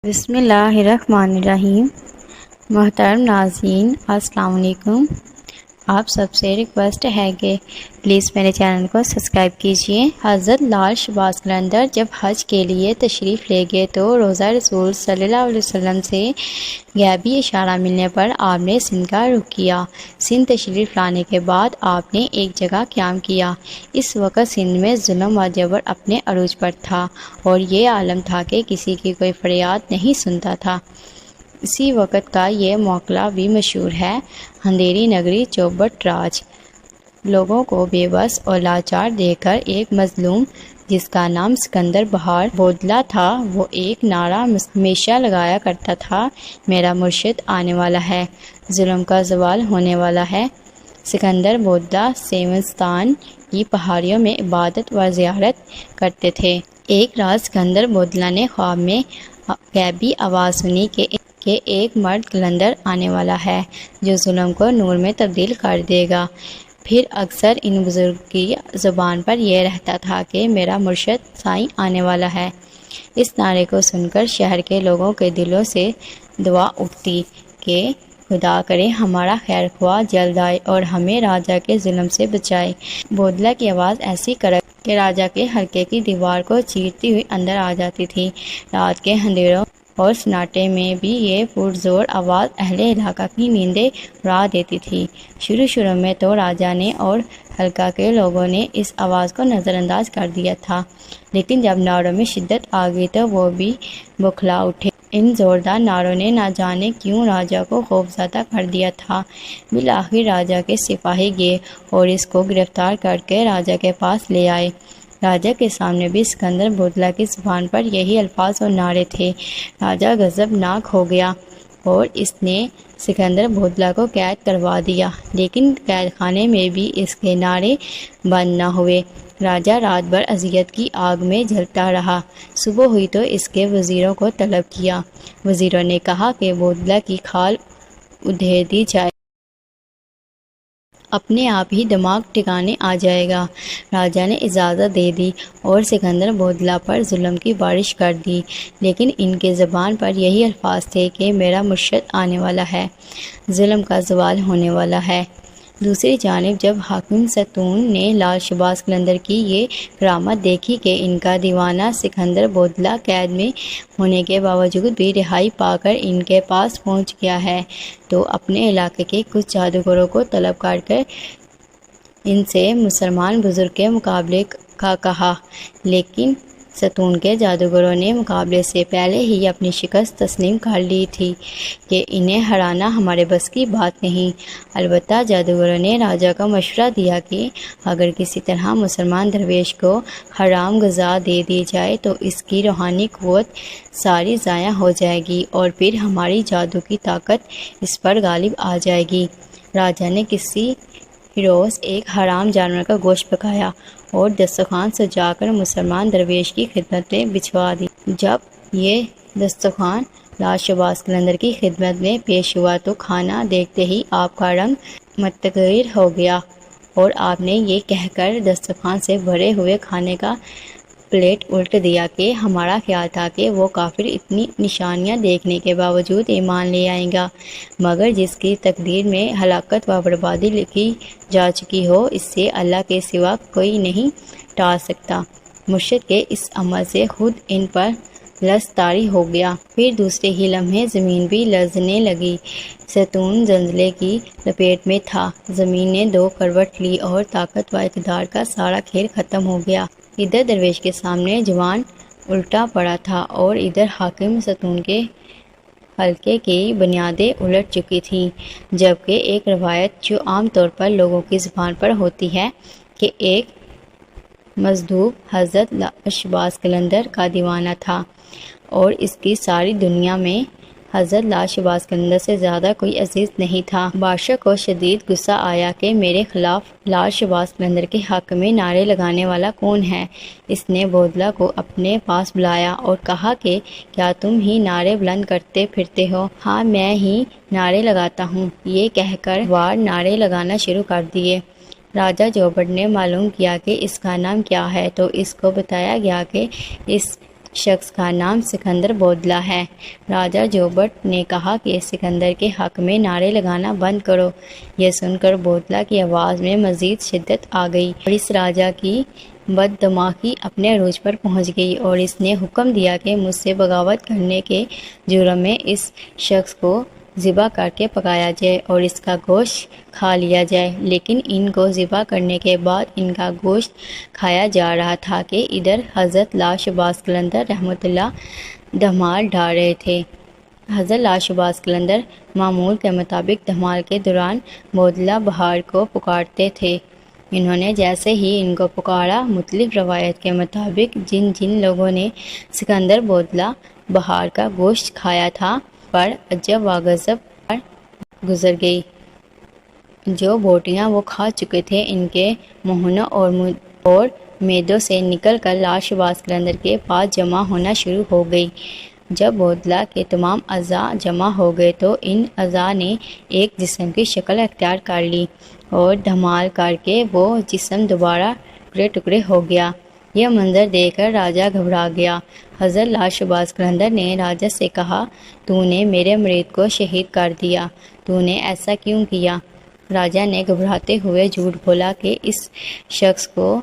بسم اللہ الرحمن الرحیم۔ محترم ناظرین السلام علیکم۔ آپ سب سے ریکویسٹ ہے کہ پلیز میرے چینل کو سبسکرائب کیجیے۔ حضرت لال شہباز قلندر جب حج کے لیے تشریف لے گئے تو روضہ رسول صلی اللہ علیہ وسلم سے غیبی اشارہ ملنے پر آپ نے سندھ کا رخ کیا۔ سندھ تشریف لانے کے بعد آپ نے ایک جگہ قیام کیا۔ اس وقت سندھ میں ظلم و جبر اپنے عروج پر تھا اور یہ عالم تھا کہ کسی کی کوئی فریاد نہیں سنتا تھا۔ اسی وقت کا یہ موقع بھی مشہور ہے، اندھیری نگری چوبٹ راج۔ لوگوں کو بے بس اور لاچار دیکھ کر ایک مظلوم جس کا نام سکندر بہار بودلہ تھا، وہ ایک نعرہ ہمیشہ لگایا کرتا تھا، میرا مرشد آنے والا ہے، ظلم کا زوال ہونے والا ہے۔ سکندر بودلہ سیمستان کی پہاڑیوں میں عبادت و زیارت کرتے تھے۔ ایک رات سکندر بودلہ نے خواب میں غیبی آواز سنی کہ ایک مرد قلندر آنے والا ہے جو ظلم کو نور میں تبدیل کر دے گا۔ پھر اکثر ان بزرگ کی زبان پر یہ رہتا تھا کہ میرا مرشد سائیں آنے والا ہے۔ اس نعرے کو سن کر شہر کے لوگوں کے دلوں سے دعا اٹھتی کہ خدا کرے ہمارا خیر خواہ جلد آئے اور ہمیں راجہ کے ظلم سے بچائے۔ بودلہ کی آواز ایسی کڑک کہ راجہ کے حلقے کی دیوار کو چیرتی ہوئی اندر آ جاتی تھی۔ رات کے اندھیروں اور سناٹے میں بھی یہ پرزور آواز اہل علاقہ کی نیندیں اڑا دیتی تھی۔ شروع میں تو راجہ نے اور حلقہ کے لوگوں نے اس آواز کو نظر انداز کر دیا تھا، لیکن جب نعروں میں شدت آ گئی تو وہ بھی بوکھلا اٹھے۔ ان زوردار نعروں نے نہ جانے کیوں راجہ کو خوفزدہ کر دیا تھا۔ بالآخر راجہ کے سپاہی گئے اور اس کو گرفتار کر کے راجہ کے پاس لے آئے۔ راجہ کے سامنے بھی سکندر بودلہ کی زبان پر یہی الفاظ اور نعرے تھے۔ راجہ غضبناک ہو گیا اور اس نے سکندر بودلہ کو قید کروا دیا، لیکن قید خانے میں بھی اس کے نعرے بند نہ ہوئے۔ راجہ رات بھر اذیت کی آگ میں جلتا رہا۔ صبح ہوئی تو اس کے وزیروں کو طلب کیا۔ وزیروں نے کہا کہ بودلہ کی کھال ادھیڑ دی جائے، اپنے آپ ہی دماغ ٹھکانے آ جائے گا۔ راجہ نے اجازت دے دی اور سکندر بودلہ پر ظلم کی بارش کر دی، لیکن ان کے زبان پر یہی الفاظ تھے کہ میرا مرشد آنے والا ہے، ظلم کا زوال ہونے والا ہے۔ دوسری جانب جب حاکم ستون نے لال شہباز قلندر کی یہ کرامت دیکھی کہ ان کا دیوانہ سکندر بودلہ قید میں ہونے کے باوجود بھی رہائی پا کر ان کے پاس پہنچ گیا ہے، تو اپنے علاقے کے کچھ جادوگروں کو طلب کر ان سے مسلمان بزرگ کے مقابلے کا کہا، لیکن ستون کے جادوگروں نے مقابلے سے پہلے ہی اپنی شکست تسلیم کر لی تھی کہ انہیں ہرانا ہمارے بس کی بات نہیں۔ البتہ جادوگروں نے راجہ کو مشورہ دیا کہ اگر کسی طرح مسلمان درویش کو حرام غذا دے دی جائے تو اس کی روحانی قوت ساری ضائع ہو جائے گی اور پھر ہماری جادو کی طاقت اس پر غالب آ جائے گی۔ راجہ نے کسی روز ایک حرام جانور کا گوشت پکایا اور دسترخوان سجا کر مسلمان درویش کی خدمت میں بچھوا دی۔ جب یہ دسترخوان لال شہباز قلندر کی خدمت میں پیش ہوا تو کھانا دیکھتے ہی آپ کا رنگ متغیر ہو گیا اور آپ نے یہ کہہ کر دسترخوان سے بھرے ہوئے کھانے کا پلیٹ الٹ دیا کہ ہمارا خیال تھا کہ وہ کافر اتنی نشانیاں دیکھنے کے باوجود ایمان لے آئیں گا، مگر جس کی تقدیر میں ہلاکت و بربادی لکھی جا چکی ہو، اس سے اللہ کے سوا کوئی نہیں ٹال سکتا۔ مرشد کے اس عمل سے خود ان پر لرز طاری ہو گیا۔ پھر دوسرے ہی لمحے زمین بھی لرزنے لگی۔ ستون زلزلے کی لپیٹ میں تھا، زمین نے 2 کروٹ لی اور طاقت و اقتدار کا سارا کھیل ختم ہو گیا۔ ادھر درویش کے سامنے جوان الٹا پڑا تھا اور ادھر حاکم ستون کے حلقے کی بنیادیں الٹ چکی تھیں، جبکہ ایک روایت جو عام طور پر لوگوں کی زبان پر ہوتی ہے کہ ایک مجذوب حضرت لال شہباز قلندر کا دیوانہ تھا اور اس کی ساری دنیا میں حضرت لال شہباز قلندر سے زیادہ کوئی عزیز نہیں تھا۔ بادشاہ کو شدید غصہ آیا کہ میرے خلاف لال شہباز قلندر کے حق میں نعرے لگانے والا کون ہے۔ اس نے بودلہ کو اپنے پاس بلایا اور کہا کہ کیا تم ہی نعرے بلند کرتے پھرتے ہو؟ ہاں میں ہی نعرے لگاتا ہوں، یہ کہہ کر وار نعرے لگانا شروع کر دیے۔ راجہ چوبٹ نے معلوم کیا کہ اس کا نام کیا ہے تو اس کو بتایا گیا کہ اس شخص کا نام سکندر بودلہ ہے۔ راجہ جوبٹ نے کہا کہ سکندر کے حق میں نعرے لگانا بند کرو۔ یہ سن کر بودلہ کی آواز میں مزید شدت آ گئی اور اس راجہ کی بددماغی اپنے عروج پر پہنچ گئی، اور اس نے حکم دیا کہ مجھ سے بغاوت کرنے کے جرم میں اس شخص کو ذبح کر کے پکایا جائے اور اس کا گوشت کھا لیا جائے۔ لیکن ان کو ذبح کرنے کے بعد ان کا گوشت کھایا جا رہا تھا کہ ادھر حضرت لاٹ شہباز قلندر رحمۃ اللہ دھمال ڈال رہے تھے۔ حضرت لاٹ شہباز قلندر معمول کے مطابق دھمال کے دوران بودلہ بہار کو پکارتے تھے۔ انہوں نے جیسے ہی ان کو پکارا، مختلف روایت کے مطابق جن جن لوگوں نے سکندر بودلہ بہار کا گوشت کھایا تھا پر عجب و غضب پر گزر گئی۔ جو بوٹیاں وہ کھا چکے تھے ان کے منہوں اور معدوں سے نکل کر لاٹ شہباز قلندر کے پاس جمع ہونا شروع ہو گئی۔ جب بودلہ کے تمام اعضاء جمع ہو گئے تو ان اعضاء نے ایک جسم کی شکل اختیار کر لی اور دھمال کر کے وہ جسم دوبارہ ٹکڑے ٹکڑے ہو گیا۔ یہ منظر دیکھ کر راجہ گھبرا گیا۔ حضرت لاٹ شہباز قلندر نے راجہ سے کہا، تو نے میرے مرید کو شہید کر دیا، تو نے ایسا کیوں کیا؟ راجہ نے گھبراتے ہوئے جھوٹ بولا کہ اس شخص کو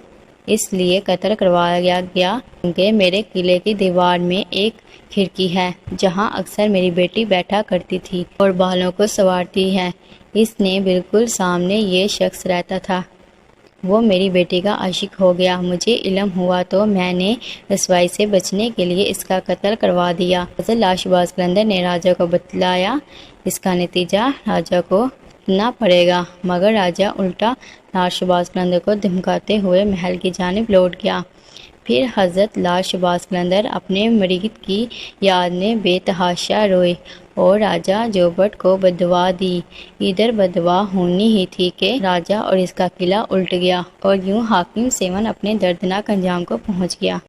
اس لیے قتل کروایا گیا کیونکہ میرے قلعے کی دیوار میں ایک کھڑکی ہے جہاں اکثر میری بیٹی بیٹھا کرتی تھی اور بالوں کو سنوارتی ہے۔ اس نے بالکل سامنے یہ شخص رہتا تھا۔ وہ میری بیٹی کا عاشق ہو گیا۔ مجھے علم ہوا تو میں نے رسوائی سے بچنے کے لیے اس کا قتل کروا دیا۔ حضرت لاٹ شہباز قلندر نے راجہ کو بتلایا۔ اس کا نتیجہ راجہ کو بھگتنا پڑے گا، مگر راجہ الٹا لاٹ شہباز قلندر کو دھمکاتے ہوئے محل کی جانب لوٹ گیا۔ پھر حضرت لاٹ شہباز قلندر اپنے مرید کی یاد میں بے تحاشا روئے اور راجہ جوبٹ کو بددعا دی۔ ادھر بددعا ہونی ہی تھی کہ راجہ اور اس کا قلعہ الٹ گیا اور یوں حاکم سیون اپنے دردناک انجام کو پہنچ گیا۔